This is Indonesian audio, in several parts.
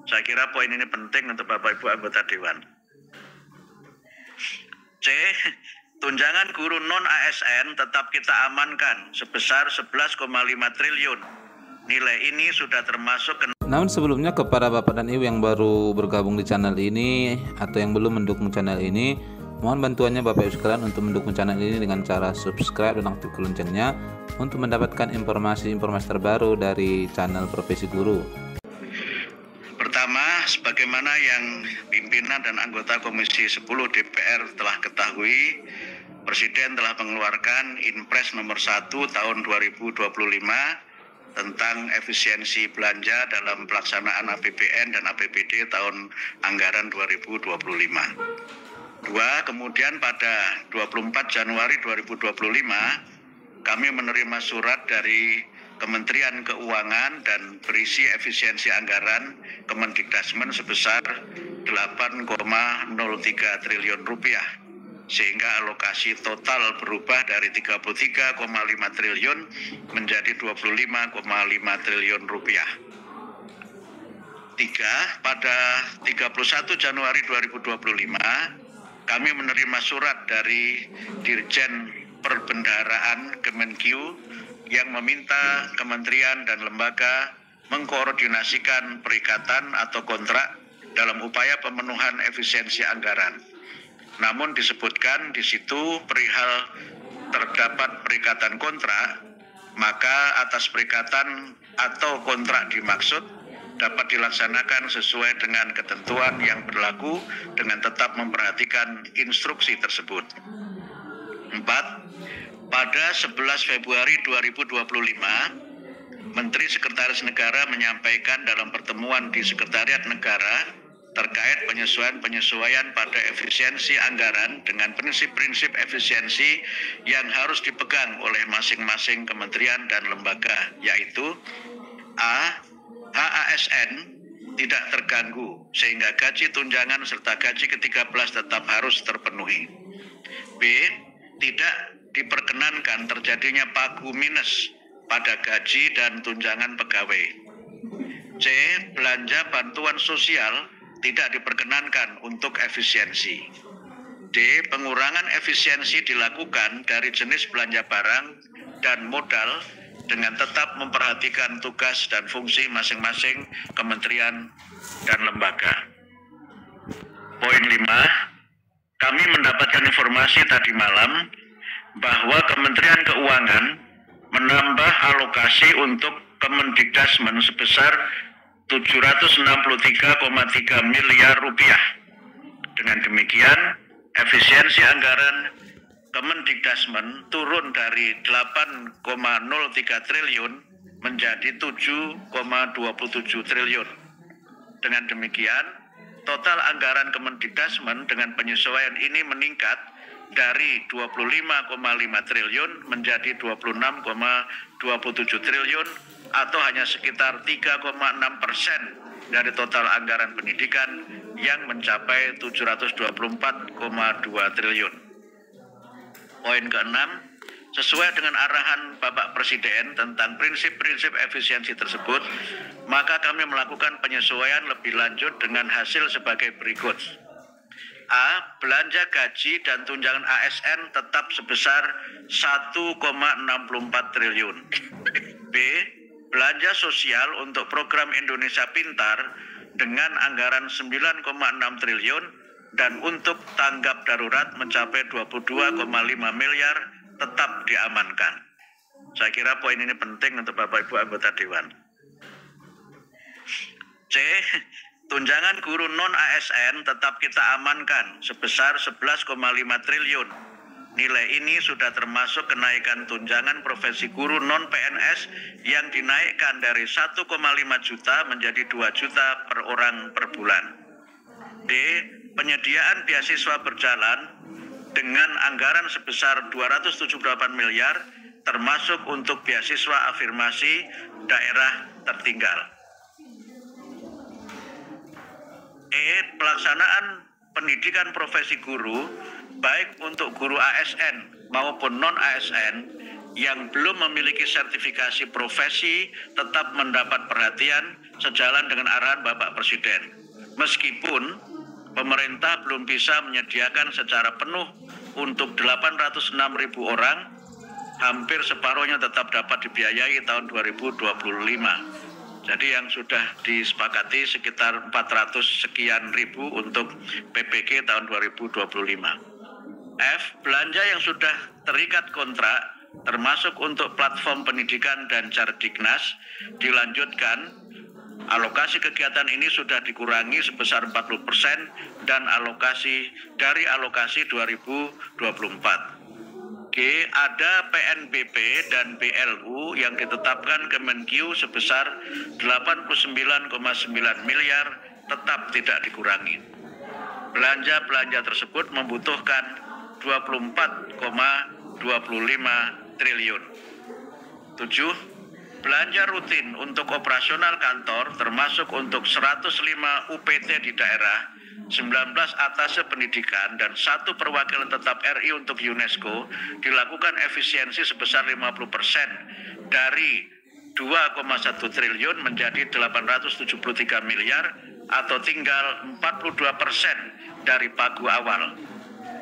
Saya kira poin ini penting untuk Bapak Ibu anggota Dewan. C. Tunjangan guru non-ASN tetap kita amankan sebesar 11,5 triliun. Nilai ini sudah termasuk. Namun sebelumnya kepada Bapak dan Ibu yang baru bergabung di channel ini atau yang belum mendukung channel ini, mohon bantuannya Bapak Ibu sekalian untuk mendukung channel ini dengan cara subscribe dan aktifkan loncengnya untuk mendapatkan informasi-informasi terbaru dari channel Profesi Guru. Pertama, sebagaimana yang pimpinan dan anggota Komisi 10 DPR telah ketahui, Presiden telah mengeluarkan Inpres nomor 1 tahun 2025 tentang efisiensi belanja dalam pelaksanaan APBN dan APBD tahun anggaran 2025. Dua, kemudian pada 24 Januari 2025 kami menerima surat dari Kementerian Keuangan dan berisi efisiensi anggaran Kemendikbudrismen sebesar 8,03 triliun rupiah, sehingga alokasi total berubah dari 33,5 triliun menjadi 25,5 triliun rupiah. 3. Pada 31 Januari 2025 kami menerima surat dari Dirjen Perbendaharaan Kemenkyu yang meminta kementerian dan lembaga mengkoordinasikan perikatan atau kontrak dalam upaya pemenuhan efisiensi anggaran. Namun disebutkan di situ perihal terdapat perikatan kontrak, maka atas perikatan atau kontrak dimaksud dapat dilaksanakan sesuai dengan ketentuan yang berlaku dengan tetap memperhatikan instruksi tersebut. 4. Pada 11 Februari 2025, Menteri Sekretaris Negara menyampaikan dalam pertemuan di Sekretariat Negara terkait penyesuaian pada efisiensi anggaran dengan prinsip-prinsip efisiensi yang harus dipegang oleh masing-masing kementerian dan lembaga, yaitu A. HASN tidak terganggu sehingga gaji tunjangan serta gaji ke-13 tetap harus terpenuhi. B. Tidak diperkenankan terjadinya pagu minus pada gaji dan tunjangan pegawai. C. Belanja bantuan sosial tidak diperkenankan untuk efisiensi. D. Pengurangan efisiensi dilakukan dari jenis belanja barang dan modal dengan tetap memperhatikan tugas dan fungsi masing-masing kementerian dan lembaga. Poin 5. Kami mendapatkan informasi tadi malam bahwa Kementerian Keuangan menambah alokasi untuk Kemendikbudrismen sebesar 763,3 miliar rupiah. Dengan demikian, efisiensi anggaran Kemendikbudrismen turun dari 8,03 triliun menjadi 7,27 triliun. Dengan demikian, total anggaran Kemendikbudrismen dengan penyesuaian ini meningkat dari 25,5 triliun menjadi 26,27 triliun atau hanya sekitar 3,6% dari total anggaran pendidikan yang mencapai 724,2 triliun. Poin ke-6, sesuai dengan arahan Bapak Presiden tentang prinsip-prinsip efisiensi tersebut, maka kami melakukan penyesuaian lebih lanjut dengan hasil sebagai berikut. A. Belanja gaji dan tunjangan ASN tetap sebesar 1,64 triliun. B. Belanja sosial untuk program Indonesia Pintar dengan anggaran 9,6 triliun dan untuk tanggap darurat mencapai 22,5 miliar tetap diamankan. Saya kira poin ini penting untuk Bapak Ibu anggota Dewan. C. Tunjangan guru non-ASN tetap kita amankan sebesar 11,5 triliun. Nilai ini sudah termasuk kenaikan tunjangan profesi guru non-PNS yang dinaikkan dari 1,5 juta menjadi 2 juta per orang per bulan. D. Penyediaan beasiswa berjalan dengan anggaran sebesar 278 miliar termasuk untuk beasiswa afirmasi daerah tertinggal. E. Pelaksanaan pendidikan profesi guru baik untuk guru ASN maupun non-ASN yang belum memiliki sertifikasi profesi tetap mendapat perhatian sejalan dengan arahan Bapak Presiden. Meskipun pemerintah belum bisa menyediakan secara penuh untuk 806.000 orang, hampir separuhnya tetap dapat dibiayai tahun 2025. Jadi yang sudah disepakati sekitar 400 sekian ribu untuk PPG tahun 2025. F. Belanja yang sudah terikat kontrak termasuk untuk platform pendidikan dan Cardiknas dilanjutkan. Alokasi kegiatan ini sudah dikurangi sebesar 40% dan alokasi 2024. G. Ada PNBP dan BLU yang ditetapkan Kemenkyu sebesar 89,9 miliar tetap tidak dikurangi. Belanja tersebut membutuhkan 24,25 triliun. 7. Belanja rutin untuk operasional kantor termasuk untuk 105 UPT di daerah, 19 atase pendidikan, dan 1 perwakilan tetap RI untuk UNESCO dilakukan efisiensi sebesar 50% dari 2,1 triliun menjadi 873 miliar atau tinggal 42% dari pagu awal.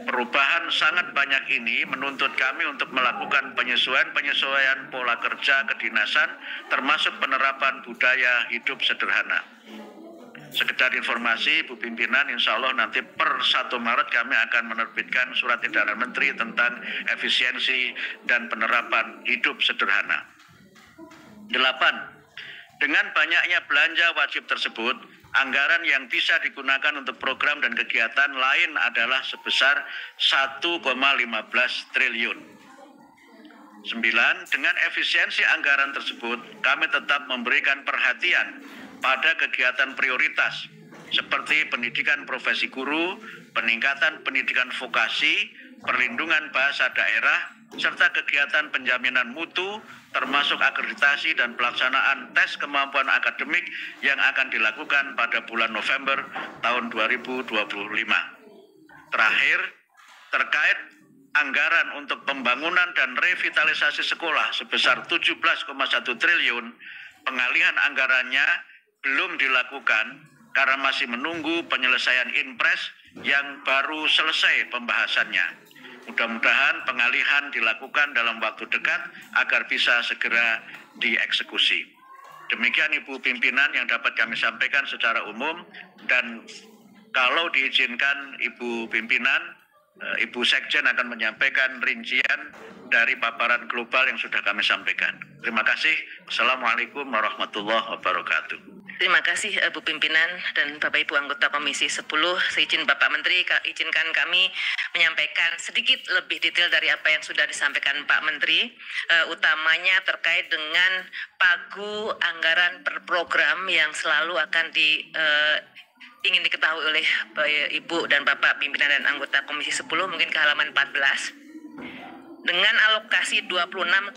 Perubahan sangat banyak ini menuntut kami untuk melakukan penyesuaian pola kerja kedinasan termasuk penerapan budaya hidup sederhana. Sekedar informasi, Bu Pimpinan, insya Allah nanti per 1 Maret kami akan menerbitkan surat edaran Menteri tentang efisiensi dan penerapan hidup sederhana. 8. Dengan banyaknya belanja wajib tersebut, anggaran yang bisa digunakan untuk program dan kegiatan lain adalah sebesar 1,15 triliun. 9. Dengan efisiensi anggaran tersebut, kami tetap memberikan perhatian pada kegiatan prioritas seperti pendidikan profesi guru, peningkatan pendidikan vokasi, perlindungan bahasa daerah, serta kegiatan penjaminan mutu, termasuk akreditasi dan pelaksanaan tes kemampuan akademik yang akan dilakukan pada bulan November tahun 2025. Terakhir, terkait anggaran untuk pembangunan dan revitalisasi sekolah sebesar 17,1 triliun, pengalihan anggarannya belum dilakukan karena masih menunggu penyelesaian Inpres yang baru selesai pembahasannya. Mudah-mudahan pengalihan dilakukan dalam waktu dekat agar bisa segera dieksekusi. Demikian Ibu Pimpinan yang dapat kami sampaikan secara umum, dan kalau diizinkan Ibu Pimpinan, Ibu Sekjen akan menyampaikan rincian dari paparan global yang sudah kami sampaikan. Terima kasih. Assalamualaikum warahmatullahi wabarakatuh. Terima kasih Bu Pimpinan dan Bapak Ibu anggota Komisi 10. Seizin Bapak Menteri, izinkan kami menyampaikan sedikit lebih detail dari apa yang sudah disampaikan Pak Menteri, utamanya terkait dengan pagu anggaran per program yang selalu akan ingin diketahui oleh Ibu dan Bapak Pimpinan dan anggota Komisi 10, mungkin ke halaman 14. Dengan alokasi 26,27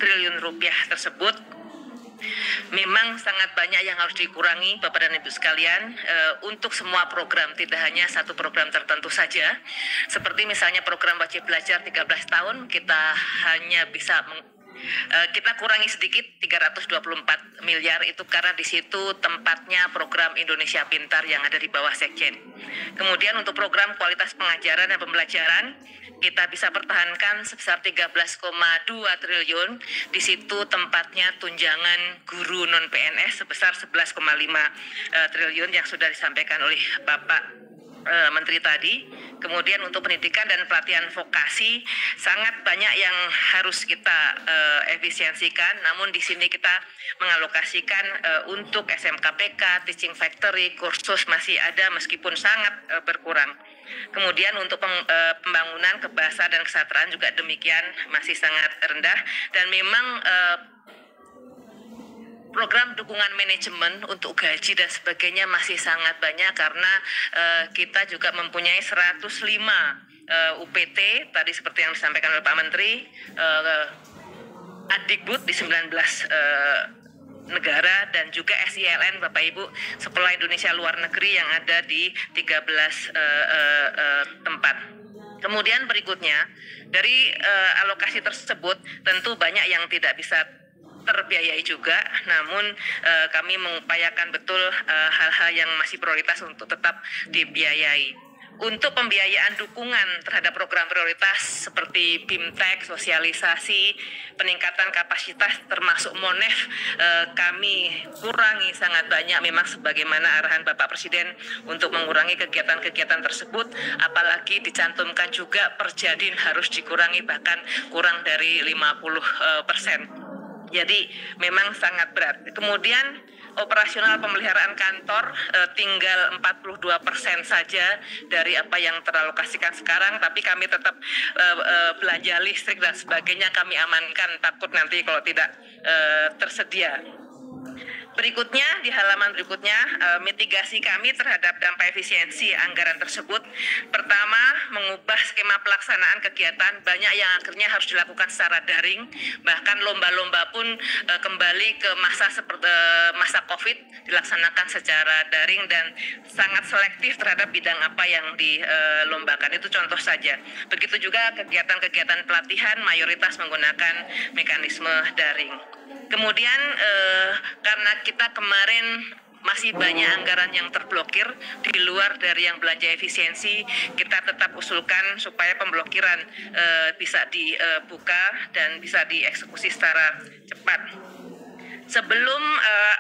triliun rupiah tersebut, memang sangat banyak yang harus dikurangi Bapak dan Ibu sekalian untuk semua program, tidak hanya satu program tertentu saja. Seperti misalnya program wajib belajar 13 tahun, kita hanya bisa kita kurangi sedikit 324 miliar itu karena di situ tempatnya program Indonesia Pintar yang ada di bawah Sekjen. Kemudian untuk program kualitas pengajaran dan pembelajaran kita bisa pertahankan sebesar 13,2 triliun. Di situ tempatnya tunjangan guru non PNS sebesar 11,5 triliun yang sudah disampaikan oleh Bapak Menteri tadi. Kemudian untuk pendidikan dan pelatihan vokasi sangat banyak yang harus kita efisiensikan, namun di sini kita mengalokasikan untuk SMKPK, Teaching Factory, kursus masih ada meskipun sangat berkurang. Kemudian untuk pembangunan kebahasaan dan kesatraan juga demikian, masih sangat rendah, dan memang program dukungan manajemen untuk gaji dan sebagainya masih sangat banyak karena kita juga mempunyai 105 UPT tadi seperti yang disampaikan oleh Pak Menteri, Adikbud di 19 negara, dan juga SILN Bapak Ibu Sekolah Indonesia Luar Negeri yang ada di 13 tempat. Kemudian berikutnya, dari alokasi tersebut tentu banyak yang tidak bisa terbiayai juga, namun kami mengupayakan betul hal-hal yang masih prioritas untuk tetap dibiayai. Untuk pembiayaan dukungan terhadap program prioritas seperti BIMTEK, sosialisasi, peningkatan kapasitas termasuk MONEF, kami kurangi sangat banyak memang sebagaimana arahan Bapak Presiden untuk mengurangi kegiatan-kegiatan tersebut, apalagi dicantumkan juga Perjadin harus dikurangi bahkan kurang dari 50%. Jadi memang sangat berat. Kemudian operasional pemeliharaan kantor tinggal 42% saja dari apa yang teralokasikan sekarang, tapi kami tetap belanja listrik dan sebagainya kami amankan, takut nanti kalau tidak tersedia. Berikutnya, di halaman berikutnya, mitigasi kami terhadap dampak efisiensi anggaran tersebut. Pertama, mengubah skema pelaksanaan kegiatan, banyak yang akhirnya harus dilakukan secara daring, bahkan lomba-lomba pun kembali ke masa COVID, dilaksanakan secara daring dan sangat selektif terhadap bidang apa yang dilombakan. Itu contoh saja. Begitu juga kegiatan-kegiatan pelatihan mayoritas menggunakan mekanisme daring. Kemudian karena kita kemarin masih banyak anggaran yang terblokir di luar dari yang belanja efisiensi, kita tetap usulkan supaya pemblokiran bisa dibuka dan bisa dieksekusi secara cepat. Sebelum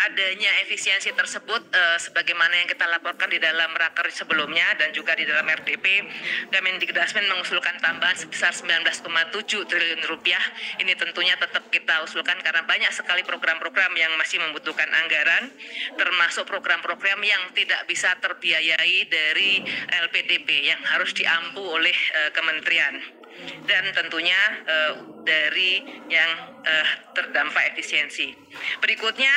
adanya efisiensi tersebut, sebagaimana yang kita laporkan di dalam raker sebelumnya dan juga di dalam RDP, Kemendikbudristek mengusulkan tambahan sebesar 19,7 triliun rupiah. Ini tentunya tetap kita usulkan karena banyak sekali program-program yang masih membutuhkan anggaran, termasuk program-program yang tidak bisa terbiayai dari LPDP yang harus diampu oleh kementerian. Dan tentunya dari yang terdampak efisiensi. Berikutnya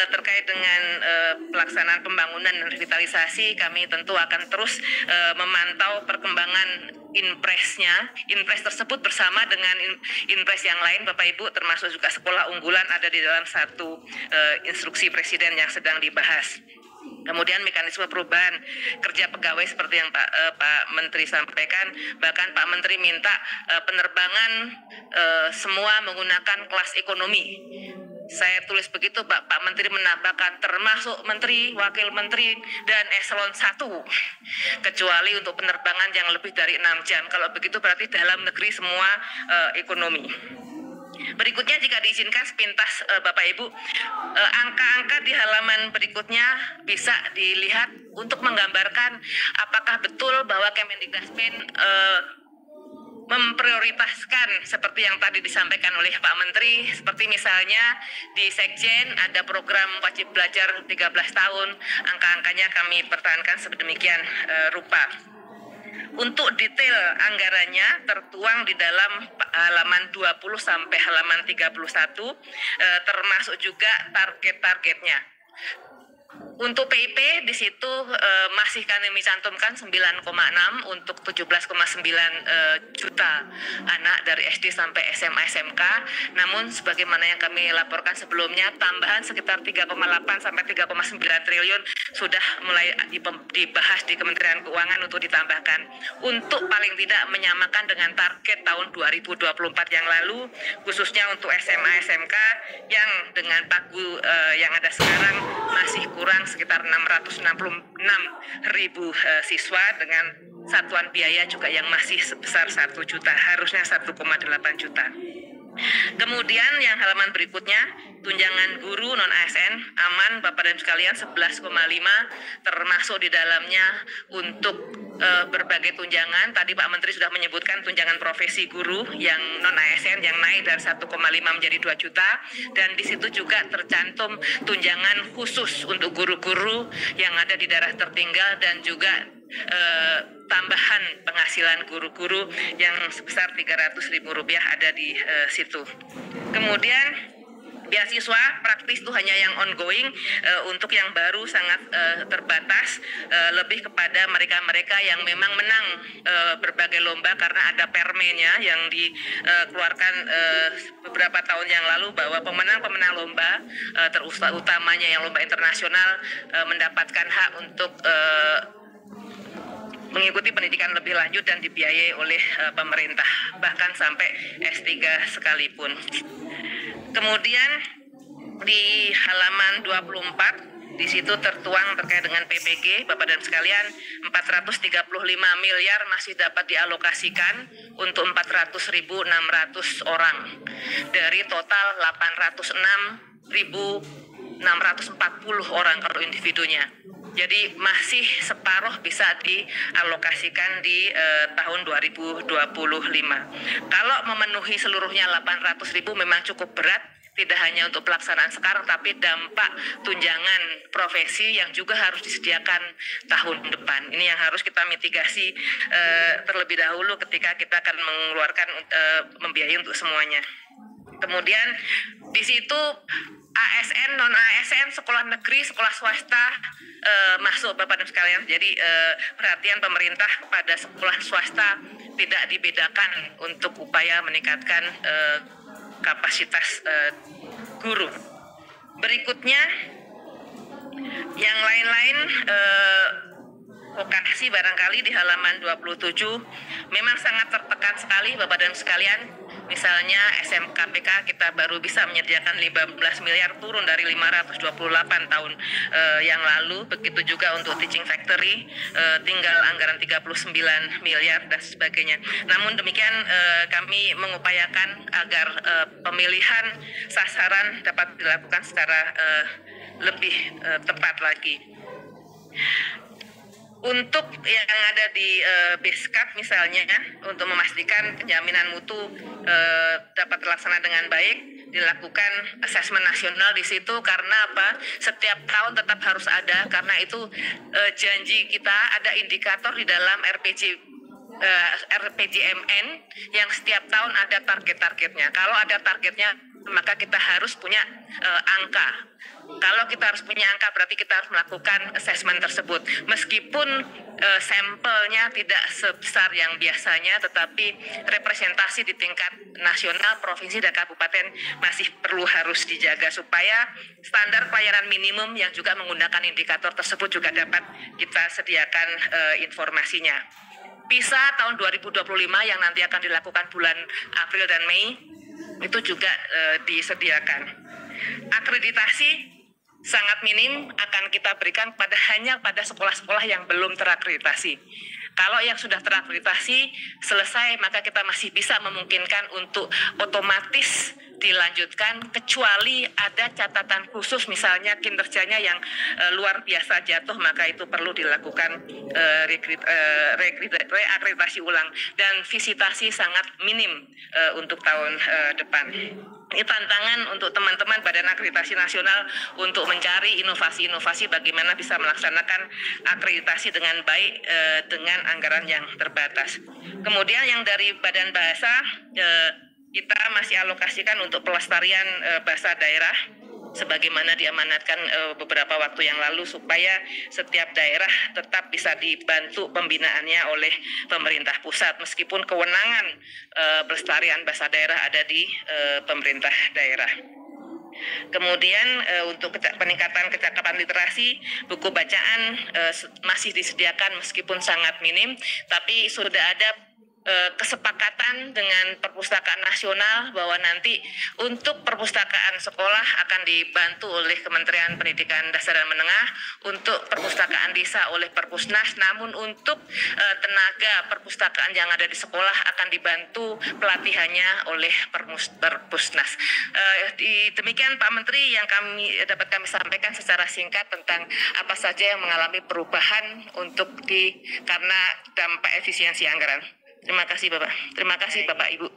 terkait dengan pelaksanaan pembangunan dan revitalisasi, kami tentu akan terus memantau perkembangan Inpresnya. Inpres tersebut bersama dengan Inpres yang lain, Bapak Ibu, termasuk juga sekolah unggulan ada di dalam satu instruksi Presiden yang sedang dibahas. Kemudian mekanisme perubahan kerja pegawai seperti yang Pak Menteri sampaikan, bahkan Pak Menteri minta penerbangan semua menggunakan kelas ekonomi. Saya tulis begitu, Pak Menteri menambahkan termasuk Menteri, Wakil Menteri, dan Eselon 1, kecuali untuk penerbangan yang lebih dari 6 jam. Kalau begitu berarti dalam negeri semua ekonomi. Berikutnya jika diizinkan sepintas Bapak Ibu, angka-angka di halaman berikutnya bisa dilihat untuk menggambarkan apakah betul bahwa Kemendikbudristek memprioritaskan seperti yang tadi disampaikan oleh Pak Menteri, seperti misalnya di Sekjen ada program wajib belajar 13 tahun, angka-angkanya kami pertahankan sedemikian rupa. Untuk detail anggarannya tertuang di dalam halaman 20 sampai halaman 31, termasuk juga target-targetnya. Untuk PIP di situ masih kami cantumkan 9,6 untuk 17,9 juta anak dari SD sampai SMA SMK. Namun sebagaimana yang kami laporkan sebelumnya, tambahan sekitar 3,8 sampai 3,9 triliun sudah mulai dibahas di Kementerian Keuangan untuk ditambahkan untuk paling tidak menyamakan dengan target tahun 2024 yang lalu, khususnya untuk SMA SMK yang dengan pagu yang ada sekarang masih kurang sekitar 666.000 siswa dengan satuan biaya juga yang masih sebesar 1 juta, harusnya 1,8 juta. Kemudian yang halaman berikutnya, tunjangan guru non-ASN aman Bapak dan sekalian 11,5, termasuk di dalamnya untuk berbagai tunjangan. Tadi Pak Menteri sudah menyebutkan tunjangan profesi guru yang non-ASN yang naik dari 1,5 menjadi 2 juta, dan di situ juga tercantum tunjangan khusus untuk guru-guru yang ada di daerah tertinggal dan juga tambahan penghasilan guru-guru yang sebesar Rp300.000 ada di situ. Kemudian beasiswa praktis itu hanya yang ongoing, untuk yang baru sangat terbatas, lebih kepada mereka-mereka yang memang menang berbagai lomba karena ada permennya yang dikeluarkan beberapa tahun yang lalu bahwa pemenang-pemenang lomba terutamanya yang lomba internasional mendapatkan hak untuk mengikuti pendidikan lebih lanjut dan dibiayai oleh pemerintah, bahkan sampai S3 sekalipun. Kemudian di halaman 24 di situ tertuang terkait dengan PPG, Bapak dan sekalian, 435 miliar masih dapat dialokasikan untuk 400.600 orang dari total 806.640 orang kalau individunya. Jadi masih separuh bisa dialokasikan di tahun 2025. Kalau memenuhi seluruhnya 800.000 memang cukup berat, tidak hanya untuk pelaksanaan sekarang, tapi dampak tunjangan profesi yang juga harus disediakan tahun depan. Ini yang harus kita mitigasi terlebih dahulu ketika kita akan mengeluarkan membiayai untuk semuanya. Kemudian di situ ASN, non ASN, sekolah negeri, sekolah swasta masuk Bapak dan sekalian. Jadi perhatian pemerintah kepada sekolah swasta tidak dibedakan untuk upaya meningkatkan kapasitas guru. Berikutnya yang lain-lain vokasi barangkali di halaman 27 memang sangat tertekan sekali Bapak dan sekalian. Misalnya SMKPK kita baru bisa menyediakan 15 miliar, turun dari 528 tahun yang lalu. Begitu juga untuk Teaching Factory, tinggal anggaran 39 miliar dan sebagainya. Namun demikian kami mengupayakan agar pemilihan sasaran dapat dilakukan secara lebih tepat lagi. Untuk yang ada di Beskap misalnya, untuk memastikan penjaminan mutu dapat terlaksana dengan baik, dilakukan asesmen nasional di situ. Karena apa? Setiap tahun tetap harus ada, karena itu janji kita, ada indikator di dalam RPJMN yang setiap tahun ada target-targetnya. Kalau ada targetnya, maka kita harus punya angka. Kalau kita harus punya angka, berarti kita harus melakukan asesmen tersebut. Meskipun sampelnya tidak sebesar yang biasanya, tetapi representasi di tingkat nasional, provinsi, dan kabupaten masih perlu harus dijaga supaya standar pelayanan minimum yang juga menggunakan indikator tersebut juga dapat kita sediakan informasinya. PISA tahun 2025 yang nanti akan dilakukan bulan April dan Mei itu juga disediakan. Akreditasi sangat minim akan kita berikan hanya pada sekolah-sekolah yang belum terakreditasi. Kalau yang sudah terakreditasi selesai, maka kita masih bisa memungkinkan untuk otomatis dilanjutkan, kecuali ada catatan khusus, misalnya kinerjanya yang luar biasa jatuh, maka itu perlu dilakukan reakreditasi ulang, dan visitasi sangat minim untuk tahun depan. Ini tantangan untuk teman-teman Badan Akreditasi Nasional untuk mencari inovasi-inovasi bagaimana bisa melaksanakan akreditasi dengan baik dengan anggaran yang terbatas. Kemudian yang dari Badan Bahasa, kita masih alokasikan untuk pelestarian bahasa daerah sebagaimana diamanatkan beberapa waktu yang lalu, supaya setiap daerah tetap bisa dibantu pembinaannya oleh pemerintah pusat, meskipun kewenangan pelestarian bahasa daerah ada di pemerintah daerah. Kemudian untuk peningkatan kecakapan literasi, buku bacaan masih disediakan meskipun sangat minim, tapi sudah ada kesepakatan dengan Perpustakaan Nasional bahwa nanti untuk perpustakaan sekolah akan dibantu oleh Kementerian Pendidikan Dasar dan Menengah, untuk perpustakaan desa oleh Perpusnas, namun untuk tenaga perpustakaan yang ada di sekolah akan dibantu pelatihannya oleh Perpusnas. Demikian Pak Menteri yang dapat kami sampaikan secara singkat tentang apa saja yang mengalami perubahan karena dampak efisiensi anggaran. Terima kasih Bapak. Terima kasih Bapak Ibu.